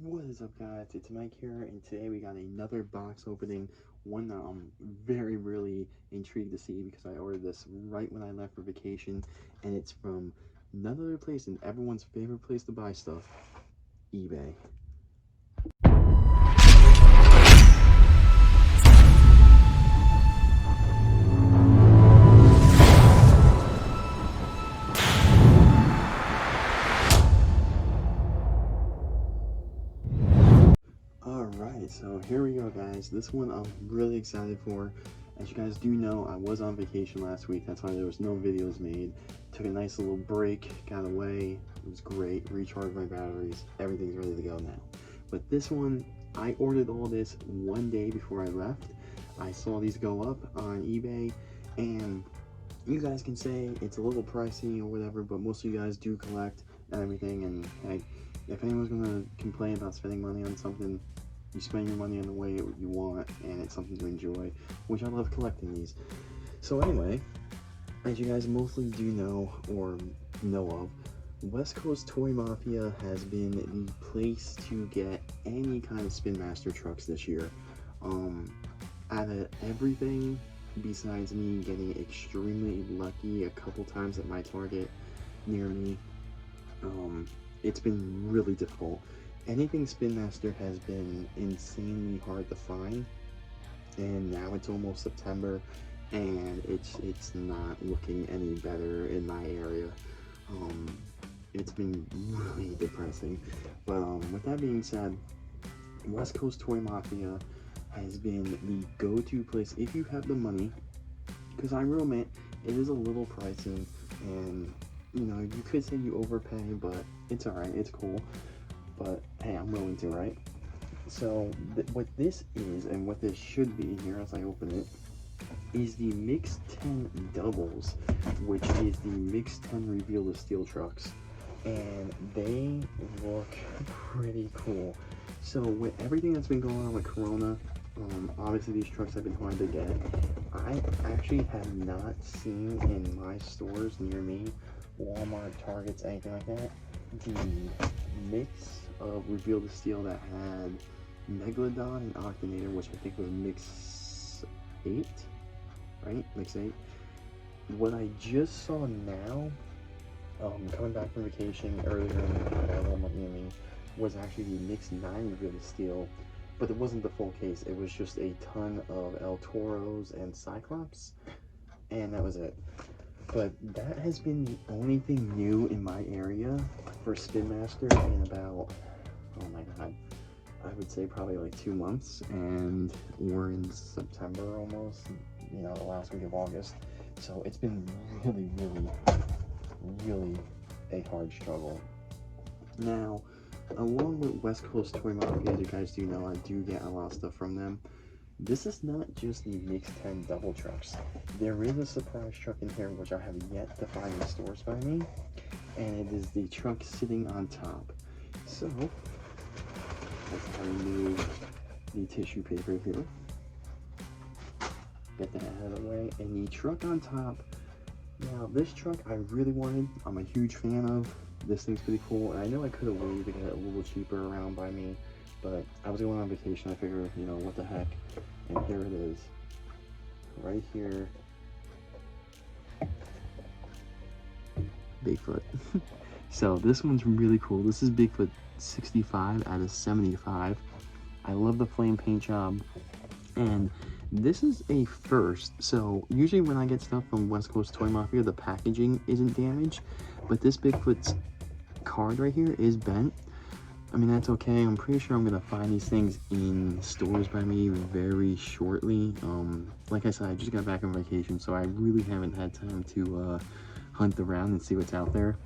What is up, guys? It's Mike here, and today we got another box opening, one that I'm very, really intrigued to see because I ordered this right when I left for vacation, and it's from none other place than everyone's favorite place to buy stuff, eBay. Alright, so here we go, guys. This one I'm really excited for. As you guys do know, I was on vacation last week. That's why there was no videos made. Took a nice little break, got away. It was great. Recharged my batteries. Everything's ready to go now. But this one, I ordered all this one day before I left. I saw these go up on eBay, and you guys can say it's a little pricey or whatever, but most of you guys do collect and everything, and hey, if anyone's gonna complain about spending money on something, you spend your money in the way you want, and it's something to enjoy, which I love collecting these. So anyway, as you guys mostly do know or know of, West Coast Toy Mafia has been the place to get any kind of Spinmaster trucks this year. Out of everything, besides me getting extremely lucky a couple times at my Target near me, it's been really difficult. Anything Spinmaster has been insanely hard to find, and now it's almost September, and it's not looking any better in my area. It's been really depressing. But with that being said, West Coast Toy Mafia has been the go-to place if you have the money, because I will admit it is a little pricey, and you know, you could say you overpay, but it's alright, it's cool. But hey, I'm willing to, right? So what this is, and what this should be here as I open it, is the Mix 10 Doubles, which is the Mix 10 Reveal the Steel trucks, and they look pretty cool. So with everything that's been going on with Corona, obviously these trucks have been hard to get. I actually have not seen in my stores near me, Walmart, Targets, anything like that, the mix of Reveal the Steel that had Megalodon and Octanator, which I think was Mix 8, right? Mix 8. What I just saw now, coming back from vacation earlier in Walmart near me, was actually the Mix 9 Reveal the Steel, but it wasn't the full case. It was just a ton of El Toros and Cyclops, and that was it. But that has been the only thing new in my area for Spinmaster in about, oh my god, I would say probably like 2 months, and we're in September almost, you know, the last week of August. So it's been really, really, really a hard struggle. Now, along with West Coast Toy Mafia, as you guys do know, I do get a lot of stuff from them. This is not just the Mix 10 double trucks. There is a surprise truck in here which I have yet to find in stores by me, and it is the truck sitting on top. So, let's remove the tissue paper here. Get that out of the way, and the truck on top. Now, this truck I really wanted. I'm a huge fan of. This thing's pretty cool, and I know I could have waited to get it a little cheaper around by me, but I was going on vacation. I figured, you know, what the heck. And here it is, right here. Bigfoot. So this one's really cool. This is Bigfoot 65 out of 75. I love the flame paint job, and this is a first. So usually when I get stuff from West Coast Toy Mafia, the packaging isn't damaged, but this Bigfoot's card right here is bent. I mean, that's okay. I'm pretty sure I'm gonna find these things in stores by me very shortly. Like I said, I just got back on vacation, so I really haven't had time to hunt around and see what's out there.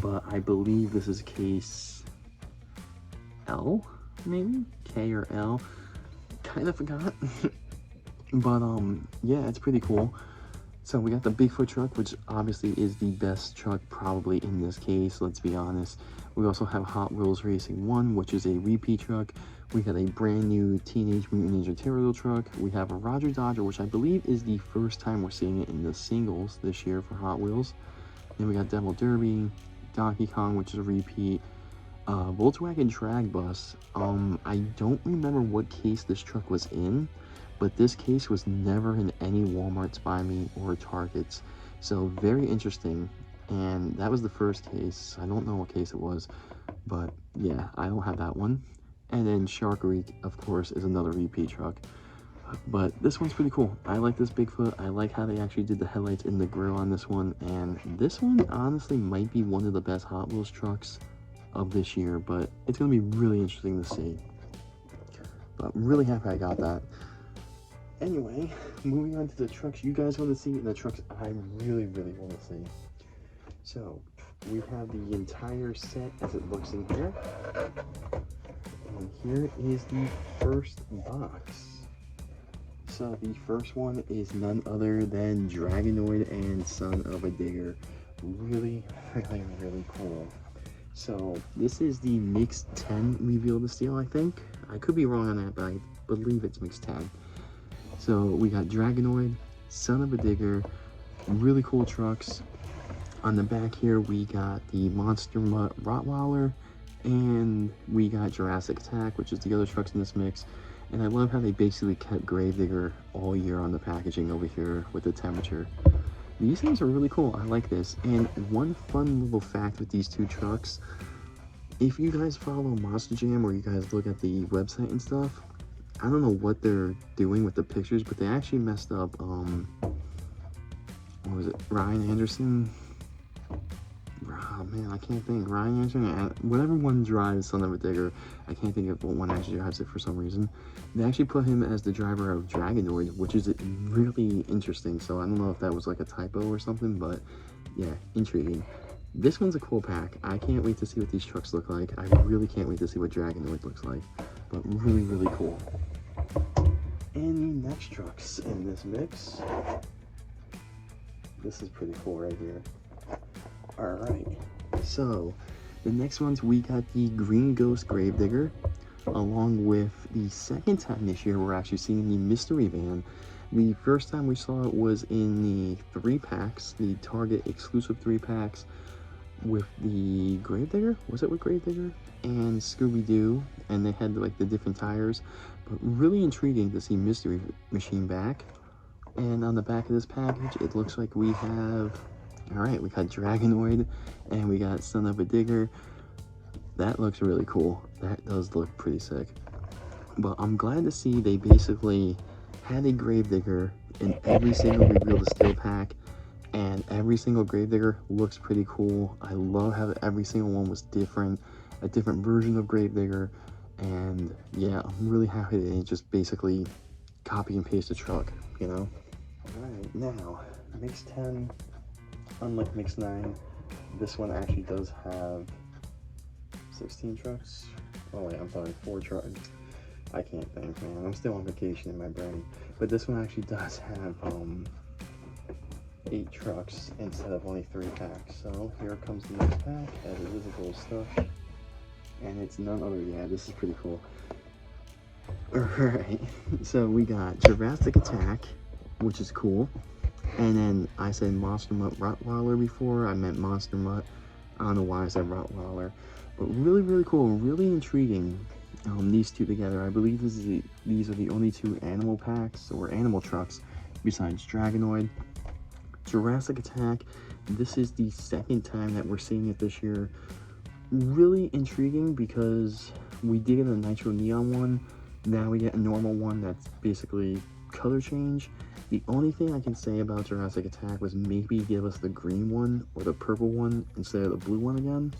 But I believe this is case L, maybe? K or L. Kind of forgot. But yeah, it's pretty cool. So we got the Bigfoot truck, which obviously is the best truck probably in this case, let's be honest. We also have Hot Wheels Racing 1, which is a repeat truck. We got a brand new Teenage Mutant Ninja Turtle truck. We have a Roger Dodger, which I believe is the first time we're seeing it in the singles this year for Hot Wheels. Then we got Devil Derby, Donkey Kong, which is a repeat, Volkswagen drag bus. I don't remember what case this truck was in, but this case was never in any Walmarts by me or Targets. So very interesting. And that was the first case. I don't know what case it was, but yeah, I don't have that one. And then Shark Week, of course, is another repeat truck. But this one's pretty cool. I like this Bigfoot. I like how they actually did the headlights in the grill on this one. And this one honestly might be one of the best Hot Wheels trucks of this year, but it's going to be really interesting to see. But I'm really happy I got that. Anyway, moving on to the trucks you guys want to see and the trucks I really want to see. So, we have the entire set as it looks in here. And here is the first box. So the first one is none other than Dragonoid and Son of a Digger. Really cool. So this is the Mix 10 reveal to steel, I think. I could be wrong on that, but I believe it's Mix 10. So we got Dragonoid, Son of a Digger, really cool trucks. On the back here, we got the Monster Mutt Rottweiler, and we got Jurassic Attack, which is the other trucks in this mix. And I love how they basically kept Gravedigger all year on the packaging over here with the temperature. These things are really cool. I like this. And one fun little fact with these two trucks, if you guys follow Monster Jam or you guys look at the website and stuff, I don't know what they're doing with the pictures, but they actually messed up, what was it, Ryan Anderson? Oh man, I can't think. Ryan Anderson, whatever one drives Son of a Digger, I can't think of what one actually drives it for some reason. They actually put him as the driver of Dragonoid, which is really interesting. So I don't know if that was like a typo or something, but yeah, intriguing. This one's a cool pack. I can't wait to see what these trucks look like. I really can't wait to see what Dragonoid looks like. But really cool. And the next trucks in this mix. This is pretty cool right here. Alright, so the next ones, we got the Green Ghost Gravedigger, along with the second time this year we're actually seeing the Mystery Van. The first time we saw it was in the 3-packs, the Target exclusive 3-packs with the Gravedigger. Was it with Gravedigger? And Scooby-Doo, and they had like the different tires. But really intriguing to see Mystery Machine back. And on the back of this package, it looks like we have... Alright, we got Dragonoid, and we got Son of a Digger. That looks really cool. That does look pretty sick. But I'm glad to see they basically had a Gravedigger in every single reveal to steel pack, and every single Gravedigger looks pretty cool. I love how every single one was different, a different version of Gravedigger, and yeah, I'm really happy they didn't just basically copy and paste a truck, you know? Alright, now, Mix 10. Unlike Mix 9, this one actually does have 16 trucks. Oh wait, I'm sorry, 4 trucks. I can't think, man. I'm still on vacation in my brain. But this one actually does have 8 trucks instead of only 3 packs. So here comes the next pack, as it is a cool stuff. And it's none other, yeah, this is pretty cool. Alright, so we got Jurassic Attack, which is cool. And then I said Monster Mutt Rottweiler before. I meant Monster Mutt. I don't know why I said Rottweiler. But really cool. Really intriguing. These two together. I believe these are the only 2 animal packs or animal trucks besides Dragonoid. Jurassic Attack. This is the second time that we're seeing it this year. Really intriguing because we did get a Nitro Neon one. Now we get a normal one that's basically color change. The only thing I can say about Jurassic Attack was maybe give us the green one or the purple one instead of the blue one again.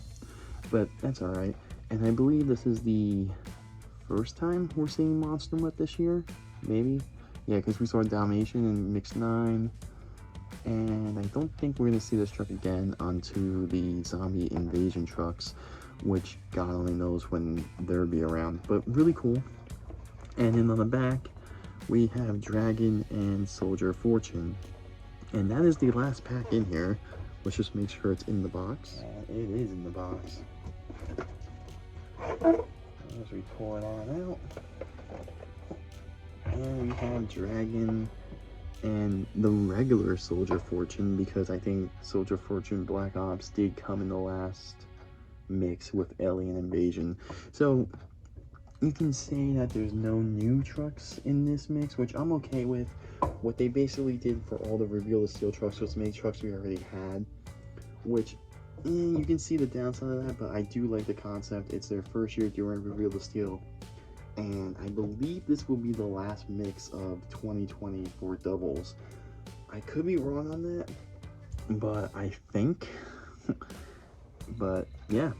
But that's alright. And I believe this is the first time we're seeing Monster Mutt this year. Maybe. Yeah, because we saw Dalmatian in Mix 9. And I don't think we're going to see this truck again onto the Zombie Invasion trucks, which God only knows when they'll be around. But really cool. And then on the back, we have Dragon and Soldier of Fortune. And that is the last pack in here. Let's just make sure it's in the box. It is in the box. As we pull it on out. And we have Dragon and the regular Soldier of Fortune, because I think Soldier of Fortune Black Ops did come in the last mix with Alien Invasion. So you can say that there's no new trucks in this mix, which I'm okay with. What they basically did for all the Reveal the Steel trucks was make trucks we already had, which you can see the downside of that, but I do like the concept. It's their first year doing Reveal the Steel, and I believe this will be the last mix of 2020 for doubles. I could be wrong on that, but I think. But yeah,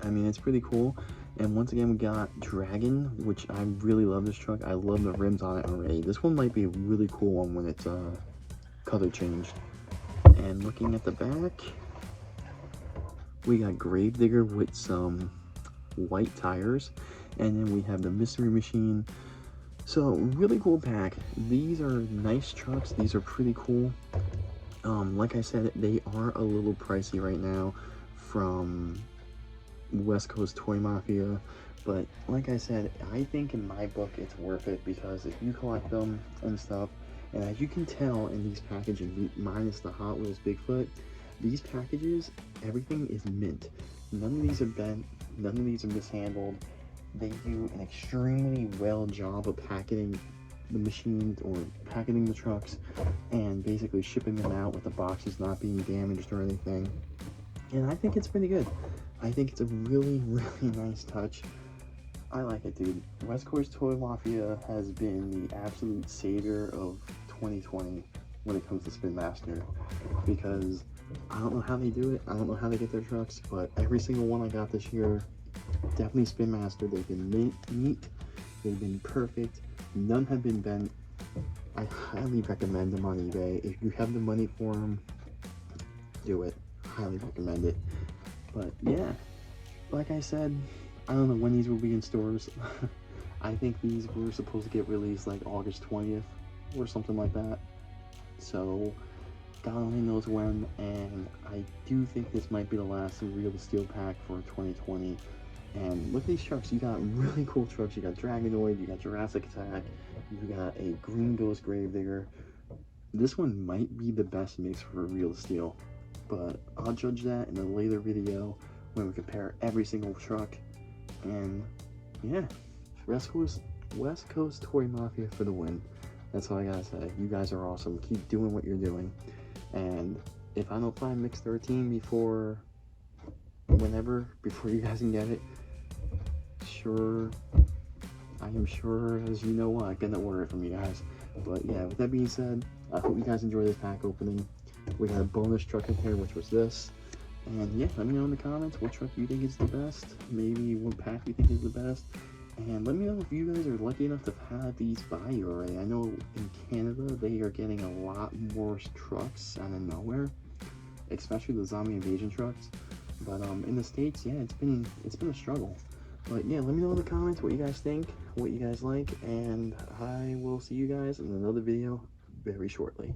I mean, it's pretty cool. And once again, we got Dragon, which I really love this truck. I love the rims on it already. This one might be a really cool one when it's color changed. And looking at the back, we got Gravedigger with some white tires, and then we have the Mystery Machine. So really cool pack. These are nice trucks. These are pretty cool. Like I said, they are a little pricey right now from West Coast Toy Mafia, but like I said, I think in my book it's worth it, because if you collect them and stuff, and as you can tell in these packages, minus the Hot Wheels Bigfoot, these packages, everything is mint. None of these are bent, none of these are mishandled. They do an extremely well job of packaging the machines or packaging the trucks and basically shipping them out with the boxes not being damaged or anything. And I think it's pretty good. I think it's a really, really nice touch. I like it, dude. West Coast Toy Mafia has been the absolute savior of 2020 when it comes to Spinmaster, because I don't know how they do it. I don't know how they get their trucks, but every single one I got this year, definitely Spinmaster. They've been neat. They've been perfect. None have been bent. I highly recommend them on eBay. If you have the money for them, do it. Highly recommend it. But yeah, like I said, I don't know when these will be in stores. I think these were supposed to get released like August 20th or something like that. So God only knows when, and I do think this might be the last Reveal the Steel pack for 2020. And look at these trucks. You got really cool trucks. You got Dragonoid, you got Jurassic Attack, you got a Green Ghost Gravedigger. This one might be the best mix for Reveal the Steel, but I'll judge that in a later video when we compare every single truck. And yeah, West Coast Toy Mafia for the win. That's all I gotta say. You guys are awesome. Keep doing what you're doing. And if I don't find Mix 13 before you guys can get it, I am sure as you know what, I'm gonna order it from you guys. But yeah, with that being said, I hope you guys enjoy this pack opening. We got a bonus truck in here, which was this. And yeah, let me know in the comments what truck you think is the best, maybe what pack you think is the best, and let me know if you guys are lucky enough to have these by you already. I know in Canada they are getting a lot more trucks out of nowhere, especially the zombie invasion trucks. But in the States, yeah, it's been a struggle. But yeah, let me know in the comments what you guys think, what you guys like, and I will see you guys in another video very shortly.